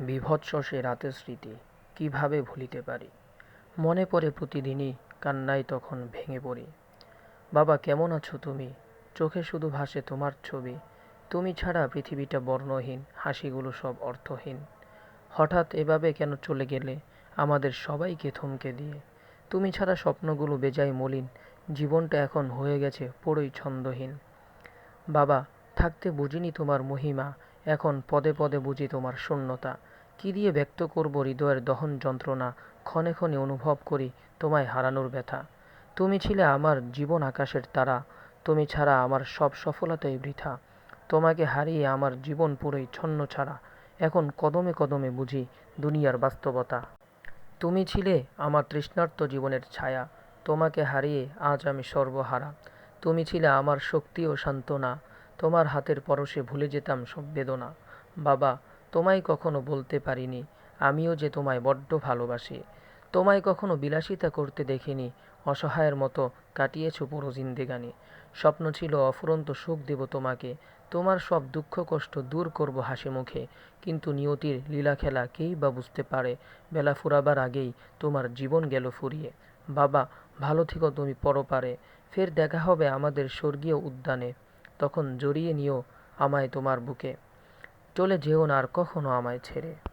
বীভৎস সে রাতের স্মৃতি কিভাবে ভুলিতে পারি। মনে পড়ে প্রতিদিনই, কান্নায় তখন ভেঙে পড়ি। বাবা, কেমন আছো তুমি? চোখে শুধু ভাসে তোমার ছবি। তুমি ছাড়া পৃথিবীটা বর্ণহীন, হাসিগুলো সব অর্থহীন। হঠাৎ এভাবে কেন চলে গেলে আমাদের সবাইকে থমকে দিয়ে? তুমি ছাড়া স্বপ্নগুলো বেজায় মলিন, জীবনটা এখন হয়ে গেছে পুরোই ছন্দহীন। বাবা, থাকতে বুঝিনি তোমার মহিমা, এখন পদে পদে বুঝি তোমার শূন্যতা। কি দিয়ে ব্যক্ত করব হৃদয়ের দহন যন্ত্রণা, ক্ষণে ক্ষণে অনুভব করি তোমায় হারানোর ব্যথা। তুমি ছিলে আমার জীবন আকাশের তারা, তুমি ছাড়া আমার সব সফলতাই বৃথা। তোমাকে হারিয়ে আমার জীবন পুরোই ছন্ন ছাড়া, এখন কদমে কদমে বুঝি দুনিয়ার বাস্তবতা। তুমি ছিলে আমার তৃষ্ণার্ত জীবনের ছায়া, তোমাকে হারিয়ে আজ আমি সর্বহারা। তুমি ছিলে আমার শক্তি ও সান্ত্বনা, তোমার হাতের পরশে ভুলে যেতাম সব বেদনা। বাবা, তোমায় কখনো বলতে পারিনি আমিও যে তোমায় বড্ড ভালোবাসি। তোমায় কখনো বিলাসিতা করতে দেখিনি, অসহায়ের মতো কাটিয়েছো পুরো জিন্দেগানি। স্বপ্ন ছিল অফুরন্ত সুখ দেব তোমাকে, তোমার সব দুঃখ কষ্ট দূর করব হাসি মুখে। কিন্তু নিয়তির লীলা খেলা কেই বা বুঝতে পারে, বেলা ফুরাবার আগেই তোমার জীবন গেল ফুরিয়ে। বাবা, ভালো থেকো তুমি পরপারে, ফের দেখা হবে আমাদের স্বর্গীয় উদ্যানে। তখন জড়িয়ে নিও আমায় তোমার বুকে, চলে যেও না আর কখনো আমায় ছেড়ে।